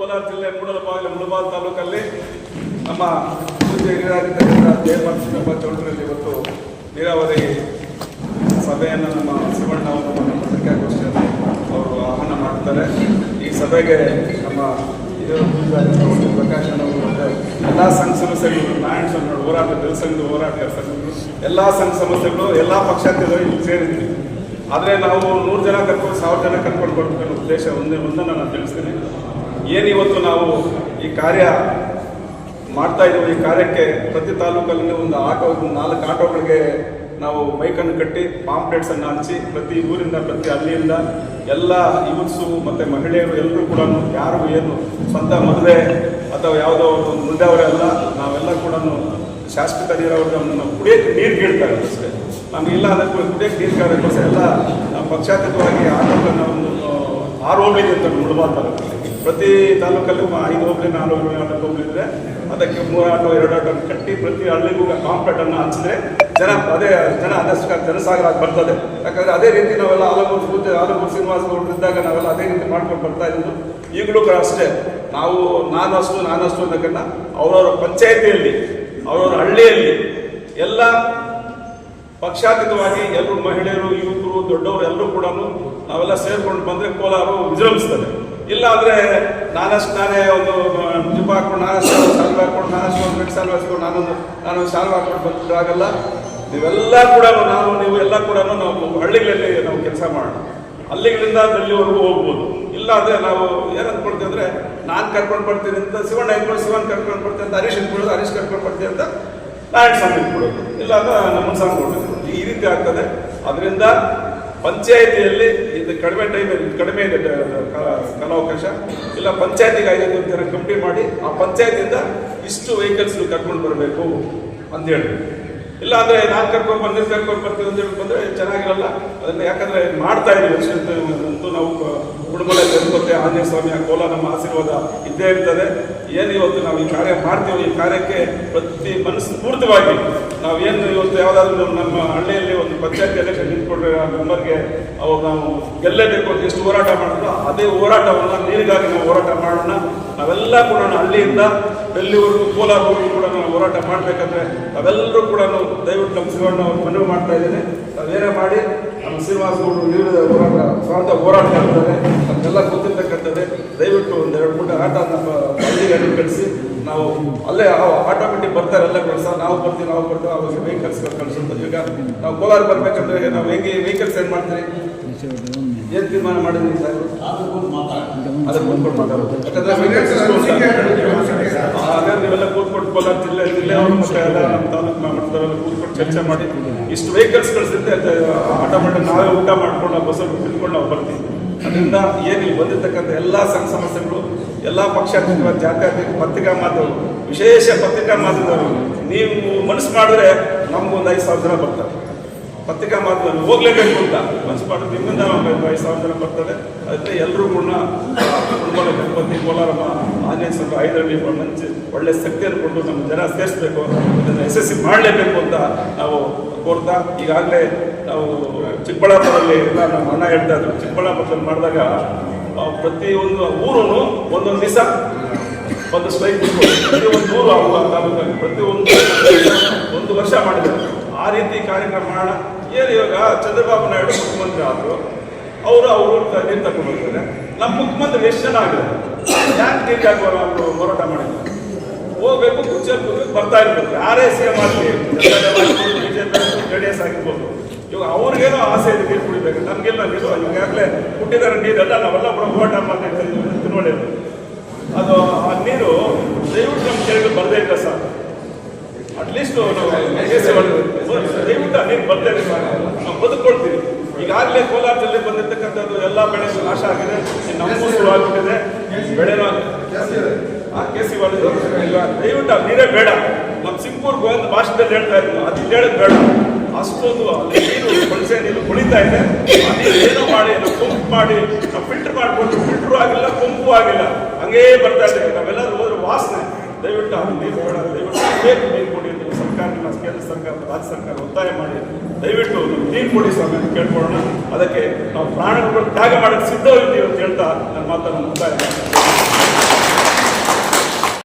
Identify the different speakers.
Speaker 1: ಕೋಲಾರ ಜಿಲ್ಲೆ ಮುಳಬಾಲ್ ತಾಲೂಕಲ್ಲಿ ನಮ್ಮ ಪೂಜ್ಯ ಹಿರಿಯರಾಗಿರ್ತಕ್ಕಂಥ ಜಯಪಾಲಕೃಷ್ಣಪ್ಪ ಚೌಧರಿಯಲ್ಲಿ ಇವತ್ತು ನೀರಾವರಿ ಸಭೆಯನ್ನು ನಮ್ಮ ಶಿವಣ್ಣ ಅವರು ನಮ್ಮ ಪತ್ರಿಕಾಗೋಷ್ಠಿಯಲ್ಲಿ ಅವರು ಆಹ್ವಾನ ಮಾಡ್ತಾರೆ. ಈ ಸಭೆಗೆ ನಮ್ಮ ಪ್ರಕಾಶ್ ಅವರು ಮತ್ತು ಎಲ್ಲ ಸಂಘ ಸಂಸ್ಥೆಗಳು, ನಾರಾಯಣ ಸಂಘ ಹೋರಾಟ, ಜನಸಂಘದ ಹೋರಾಟಗಾರ ಸಂಘಗಳು, ಎಲ್ಲ ಸಂಘ ಸಂಸ್ಥೆಗಳು, ಎಲ್ಲ ಪಕ್ಷಾಂತರಗಳು ಇಲ್ಲಿ ಸೇರಿದ್ವಿ. ಆದರೆ ನಾವು 100 ಜನ ಕರ್ಕೊಂಡು 1000 ಜನ ಕರ್ಕೊಂಡು ಕೊಡ್ಬೇಕನ್ನೋ ಉದ್ದೇಶ ಒಂದನ್ನು ನಾನು ತಿಳಿಸ್ತೀನಿ. ಏನಿವತ್ತು ನಾವು ಈ ಕಾರ್ಯ ಮಾಡ್ತಾ ಇದ್ದೀವಿ, ಈ ಕಾರ್ಯಕ್ಕೆ ಪ್ರತಿ ತಾಲೂಕಲ್ಲಿ ಒಂದು 4 ಆಟೋಗಳಿಗೆ ನಾವು ಮೈಕನ್ನು ಕಟ್ಟಿ ಪಾಂಪ್ಲೆಟ್ಸನ್ನು ಹಂಚಿ ಪ್ರತಿ ಊರಿಂದ ಪ್ರತಿ ಹಳ್ಳಿಯಿಂದ ಎಲ್ಲ ಯೂತ್ಸು ಮತ್ತು ಮಹಿಳೆಯರು ಎಲ್ಲರೂ ಕೂಡ ಯಾರು ಏನು ಸ್ವಂತ ಮದುವೆ ಅಥವಾ ಯಾವುದೋ ಒಂದು ಮುಂದಾವರೆಲ್ಲ ನಾವೆಲ್ಲ ಕೂಡ ಶಾಶ್ವತ ನೀರಾವರಿ ಕುಡಿಯೋಕ್ಕೆ ನೀರು ಕೇಳ್ತಾರೆ ಅಷ್ಟೇ. ನಮಗಿಲ್ಲ ಅದಕ್ಕೆ ಕುಡಿಯೋಕ್ಕೆ ನೀರು ಕೇಳೋಕ್ಕೋಸ್ಕರ ಎಲ್ಲ ಪಕ್ಷಾತೀತವಾಗಿ ಆಟೋಗಳನ್ನು ಒಂದು 6 ಹೋಬಳಿ ಅಂತ ಮುಳಬಾಲ್ ತಾಲೂಕಲ್ಲಿ ಪ್ರತಿ ತಾಲೂಕಲ್ಲೂ 5 ಹೋಬಳಿ 4 ಹೋಬಳಿ 4 ಹೋಬಳಿ ಇದ್ದರೆ ಅದಕ್ಕೆ 3 ಆಟೋ 2 ಆಟೋ ಕಟ್ಟಿ ಪ್ರತಿ ಹಳ್ಳಿಗೂ ಕಾಂಪ್ಲೆಟನ್ನು ಹಂಚಿದ್ರೆ ಜನ ಅದಷ್ಟು ಜನಸಾಗರ ಬರ್ತದೆ. ಯಾಕಂದರೆ ಅದೇ ರೀತಿ ನಾವೆಲ್ಲ ಆಲಮೂರು ಶ್ರೀನಿವಾಸ ಇದ್ದಾಗ ನಾವೆಲ್ಲ ಅದೇ ರೀತಿ ಮಾಡ್ಕೊಂಡು ಬರ್ತಾ ಇದ್ದು ಈಗಲೂ ಕೂಡ ಅಷ್ಟೇ. ನಾನಷ್ಟು ಅನ್ನೋದಕ್ಕನ್ನ ಅವರವರ ಪಂಚಾಯಿತಿಯಲ್ಲಿ ಅವರವರ ಹಳ್ಳಿಯಲ್ಲಿ ಎಲ್ಲ ಪಕ್ಷಾತೀತವಾಗಿ ಎಲ್ಲರೂ ಮಹಿಳೆಯರು, ಯುವಕರು, ದೊಡ್ಡವರು ಎಲ್ಲರೂ ಕೂಡ ನಾವೆಲ್ಲ ಸೇರ್ಕೊಂಡು ಬಂದರೆ ಕೋಲಾರ ವಿಜೃಂಭಿಸ್ತದೆ. ಇಲ್ಲ ಅಂದರೆ ನಾನೇ ಒಂದು ಜಿಪ್ ಹಾಕೊಂಡು ಶಾಲ್ವೆ ಹಾಕೊಂಡು ಒಂದು ಮೆಟ್ ಶಾಲ್ವೆ ಹಾಸ್ಕೊಂಡು ನಾನು ಶಾಲ್ವೆ ಹಾಕೊಂಡು ಬಂದಾಗಲ್ಲ. ನೀವೆಲ್ಲ ಕೂಡ ನೀವು ಎಲ್ಲ ಕೂಡ ನಾವು ಹಳ್ಳಿಗಳಲ್ಲಿ ನಾವು ಕೆಲಸ ಮಾಡೋಣ. ಹಳ್ಳಿಗಳಿಂದ ಡೆಲ್ಲಿವರೆಗೂ ಹೋಗ್ಬೋದು. ಇಲ್ಲ ಅಂದರೆ ನಾವು ಏನು ಅಂದ್ಕೊಳ್ತೀವಿ ಅಂದರೆ ನಾನು ಕರ್ಕೊಂಡು ಬರ್ತೀನಿ ಅಂತ ಶಿವಣ್ಣ ಕರ್ಕೊಂಡು ಬರ್ತೀನಿ ಅಂತ ಹರೀಶ್ ಇಟ್ಕೊಳ್ಳೋದು, ಹರೀಶ್ ಕರ್ಕೊಂಡು ಬರ್ತೀನಿ ಅಂತ ನಾರಾಯಣ ಸ್ವಾಮಿ ಇಟ್ಕೊಳ್ಳೋದು, ಇಲ್ಲ ಅಂದರೆ ನಮ್ಮ ಸ್ವಾಮಿ ಕೊಡೋದು. ಈ ರೀತಿ ಆಗ್ತದೆ. ಅದರಿಂದ ಪಂಚಾಯಿತಿಯಲ್ಲಿ ಇದು ಕಡಿಮೆ ಇದೆ ಕಾಲಾವಕಾಶ. ಇಲ್ಲ ಪಂಚಾಯತಿಗೆ 5 ಜನ ಕಮಿಟಿ ಮಾಡಿ ಆ ಪಂಚಾಯತಿಯಿಂದ ಇಷ್ಟು ವೆಹಿಕಲ್ಸ್ ಕರ್ಕೊಂಡು ಬರಬೇಕು ಅಂತ ಹೇಳಿ. ಇಲ್ಲ ಅಂದರೆ ನಾನು ಕರ್ಕೊಂಡು ಬರ್ತೀವಿ ಅಂತ ಹೇಳಿ ಬಂದರೆ ಚೆನ್ನಾಗಿರಲ್ಲ. ಅದನ್ನು ಯಾಕಂದರೆ ಮಾಡ್ತಾ ಇದ್ದೀವಿ ಅಂತೂ ನಾವು ಕುಟುಂಬದ ಜನತೆ ಆಂಜನೇಯ ಸ್ವಾಮಿಯ ಕೋಲಾರ ನಮ್ಮ ಆಶೀರ್ವಾದ ಇದ್ದೇ ಇರ್ತದೆ. ಏನು ಇವತ್ತು ನಾವು ಈ ಕಾರ್ಯ ಮಾಡ್ತೀವಿ, ಈ ಕಾರ್ಯಕ್ಕೆ ಪ್ರತಿ ಮನಸ್ಫೂರ್ತಿವಾಗಿ ನಾವೇನು ಇವತ್ತು ಯಾವುದಾದ್ರೂ ನಮ್ಮ ಹಳ್ಳಿಯಲ್ಲಿ ಒಂದು ಪಂಚಾಯತ್ ಎಲೆಕ್ಷನ್ ನಿಂತ್ಕೊಂಡ್ರೆ ಆ ಮೆಂಬರ್ಗೆ ಅವಾಗ ನಾವು ಗೆಲ್ಲೇಬೇಕು ಅಂತ ಎಷ್ಟು ಹೋರಾಟ ಮಾಡಿದ್ರು ಅದೇ ಹೋರಾಟವನ್ನು ನೀರಿಗಾಗಿ ನಾವು ಹೋರಾಟ ಮಾಡೋಣ. ನಾವೆಲ್ಲ ಕೂಡ ಹಳ್ಳಿಯಿಂದ ಡೆಲ್ಲಿವರೆಗೂ ಕೋಲಾರವರೆಗೂ ಕೂಡ ನಾವು ಹೋರಾಟ ಮಾಡಬೇಕಂದ್ರೆ ನಾವೆಲ್ಲರೂ ಕೂಡ ದಯವಿಟ್ಟು ನಮ್ಮ ಶಿವಣ್ಣ ಅವ್ರು ಮನವಿ ಮಾಡ್ತಾ ಇದ್ದೇನೆ. ನಾವೇನೇ ಮಾಡಿ ನಮ್ಮ ಶ್ರೀನಿವಾಸ ಗೌಡರು ನೀರಿನ ಹೋರಾಟ ಸ್ವಂತ ಹೋರಾಟ ಮಾಡ್ತಾರೆ, ನಮಗೆಲ್ಲ ಗೊತ್ತಿರ್ತಕ್ಕಂಥದ್ದೇ. ದಯವಿಟ್ಟು ಒಂದು 2 ಆಟ ನಮ್ಮ ಹಳ್ಳಿಗೆ ಕಳಿಸಿ ನಾವು ಅಲ್ಲೇ ಆಟೋಮೆಟಿಕ್ ಬರ್ತಾರೆ ಎಲ್ಲ ಕೆಲಸ. ನಾವು ಬರ್ತೀವಿ ಅವಾಗ ವೆಹಿಕಲ್ಸ್ ಕಳಿಸುತ್ತೆ. ಈಗ ನಾವು ಕೋಲಾರ ಬರ್ಬೇಕಂದ್ರೆ ನಾವು ಹೆಂಗೆ ವೆಹಿಕಲ್ಸ್ ಏನು ಮಾಡ್ತೀರಿ, ಏನು ತೀರ್ಮಾನ ಮಾಡಿದ್ರಿ ಸರ್? ಅದಕ್ಕೆ ಕೂತ್ಕೊಂಡು ಮಾತಾಡೋದು. ಯಾಕಂದ್ರೆ ನೀವೆಲ್ಲ ಕೂತ್ಕೊಂಡು ಕೋಲಾರ ಜಿಲ್ಲೆಯವರು ಮತ್ತೆ ಎಲ್ಲ ನಮ್ಮ ತಾಲೂಕು ಮಟ್ಟದವರೆಲ್ಲ ಕೂತ್ಕೊಂಡು ಚರ್ಚೆ ಮಾಡಿ ಇಷ್ಟು ವೆಹಿಕಲ್ಸ್ ಕಳಿಸಿದ್ರೆ ಆಟೋಮೆಟಿಕ್ ನಾವೇ ಊಟ ಮಾಡ್ಕೊಂಡು ನಾವು ಬಸ್ಸಲ್ಲಿ ತಿಳ್ಕೊಂಡು ನಾವು ಬರ್ತೀವಿ. ಅದರಿಂದ ಏನು ಬಂದಿರ್ತಕ್ಕಂಥ ಎಲ್ಲ ಸಂಘ ಸಮಸ್ಯೆಗಳು, ಎಲ್ಲ ಪಕ್ಷಾತೀತ ಜಾತ್ಯತೀತ ಪತ್ರಿಕಾ ಮಾಧ್ಯಮ, ವಿಶೇಷ ಪತ್ರಿಕಾ ಮಾಧ್ಯಮದವರು ನೀವು ಮನಸ್ಸು ಮಾಡಿದ್ರೆ ನಮಗೊಂದು 5000 ಜನ ಬರ್ತಾರೆ. ಪತ್ರಿಕಾ ಮಾಧ್ಯಮ ಹೋಗ್ಲೇಬೇಕು ಅಂತ ಮನಸ್ಸು ಮಾಡಿದ್ರೆ ನಿಮ್ಮಿಂದ 5000 ಜನ ಬರ್ತದೆ. ಅದಕ್ಕೆ ಎಲ್ಲರೂ ಕೂಡ ಕುಟುಂಬ ಗಣಪತಿ ಕೋಲಾರಮ್ಮ ಆಂಜನೇಯ ಸ್ವಾಮಿ 5ರಲ್ಲಿ ಮಂచి ಒಳ್ಳೆ ಶಕ್ತಿಯನ್ನು ಕೊಟ್ಟು ನಮ್ಮ ಜನ ಸೇರಿಸಬೇಕು, ಅದನ್ನು ಯಶಸ್ವಿ ಮಾಡಲೇಬೇಕು ಅಂತ ನಾವು ಕೋರ್ತಾ. ಈಗಾಗಲೇ ನಾವು ಚಿಕ್ಕಬಳ್ಳಾಪುರದಲ್ಲಿ ಎಲ್ಲ ನಮ್ಮ ಅಣ್ಣ ಹೇಳ್ತಾ ಇದ್ರು, ಚಿಕ್ಕಬಳ್ಳಾಪುರದಲ್ಲಿ ಮಾಡಿದಾಗ ಪ್ರತಿಯೊಂದು ಊರೂ ಒಂದೊಂದು ದಿವಸ ಒಂದು ಸ್ಟ್ರೈಕ್ ಪ್ರತಿಯೊಂದು ಊರು ಆಗುವ ತಾಲೂಕಲ್ಲಿ ಪ್ರತಿಯೊಂದು ವರ್ಷ ಮಾಡಿದ್ದಾರೆ. ಆ ರೀತಿ ಕಾರ್ಯಕ್ರಮ ಮಾಡೋಣ. ಏನು ಇವಾಗ ಚಂದ್ರಬಾಬು ನಾಯ್ಡು ಮುಖ್ಯಮಂತ್ರಿ ಆದರು, ಅವರು ನೀರು ತಗೊಂಡು ಹೋಗ್ತಾರೆ. ನಮ್ಮ ಮುಖ್ಯಮಂತ್ರಿ ಎಷ್ಟು ಜನ ಆಗಿದೆ, ಯಾಕೆ ನೀರಿಗೆ ಅವರು ಹೋರಾಟ ಮಾಡಿದ್ರು? ಹೋಗ್ಬೇಕು, ಕುರ್ಚಿಯಲ್ಲಿ ಬರ್ತಾ ಇರ್ಬೇಕು. ಯಾರೇ CM ಆಗಲಿ, BJP JDS ಆಗಿರ್ಬೋದು, ಇವಾಗ ಅವ್ರಿಗೇನೋ ಆಸೆ ಇದೆ ನೀರು ಕುಡಿಬೇಕು, ನಮಗೆಲ್ಲ ನೀರು ಈಗಾಗಲೇ ಹುಟ್ಟಿದಾರೆ ನೀರೆಲ್ಲ ನಾವೆಲ್ಲ ಕೂಡ ಹೋರಾಟ ಮಾಡ್ತೀವಿ ತಿನ್ನುವಳಿಯೋದು. ಅದು ಆ ನೀರು ದಯವಿಟ್ಟು ನಮ್ಮ ಕೆರೆಗೆ ಬರದೇ ಇಲ್ಲ ಸರ್. ಅಟ್ಲೀಸ್ಟ್ ದಯವಿಟ್ಟು ನೀರು ಬರ್ತೇನೆ ಸರ್, ನಾವು ಬದುಕೊಳ್ತೀವಿ. ಈಗಾಗಲೇ ಕೋಲಾರ ಜಿಲ್ಲೆ ಬಂದಿರ್ತಕ್ಕಂಥದ್ದು ಎಲ್ಲ ಬೆಳೆ ನಾಶ ಆಗಿದೆ, ನಮಗೂ ಶುರು ಆಗಿಬಿಟ್ಟಿದೆ, ಬೆಳೆನೂ KC ದಯವಿಟ್ಟು ನೀರೇ ಬೇಡ. ನಮ್ಮ ಸಿಂಗಪುರ್ಗೆ ಒಂದು ಭಾಷೆದಲ್ಲಿ ಹೇಳ್ತಾ ಇದ್ರು, ಅದು ಹೇಳೋದು ಬೇಡ. ಅಷ್ಟೊಂದು ನೀರು ಬಳಸೆ ನೀರು ಕುಳಿತಾ ಇದೆ. ಏನೋ ಮಾಡಿ ನಾವು ಪಂಪ್ ಮಾಡಿ ನಾವು ಫಿಲ್ಟರ್ ಮಾಡಿಕೊಂಡು ಫಿಲ್ಟರ್ ಆಗಿಲ್ಲ, ಪಂಪು ಆಗಿಲ್ಲ, ಹಂಗೇ ಬರ್ತಾ ಇದ್ದೀವಿ. ನಾವೆಲ್ಲರೂ ಹೋದ್ರೆ ವಾಸನೆ. ದಯವಿಟ್ಟು ಅದು ನೀರು ಬೇಡ, ದಯವಿಟ್ಟು ಬೇಕು ನೀರು ಕೊಡಿ ಅಂತ ಸರ್ಕಾರ, ಕೇಂದ್ರ ಸರ್ಕಾರ, ರಾಜ್ಯ ಸರ್ಕಾರ ಒತ್ತಾಯ ಮಾಡಿ ದಯವಿಟ್ಟು ನೀರು ಕೊಡಿ ಸ್ವಾಮಿ ಅಂತ ಕೇಳ್ಕೊಳ್ಳೋಣ. ಅದಕ್ಕೆ ನಾವು ಪ್ರಾಣಗಳು ತ್ಯಾಗ ಮಾಡಕ್ಕೆ ಸಿದ್ಧವಿದ್ದೀವಿ ಅಂತ ಹೇಳ್ತಾ ನನ್ನ ಮಾತನ್ನು ಮುಕ್ತಾಯ ಮಾಡ್ತೀನಿ.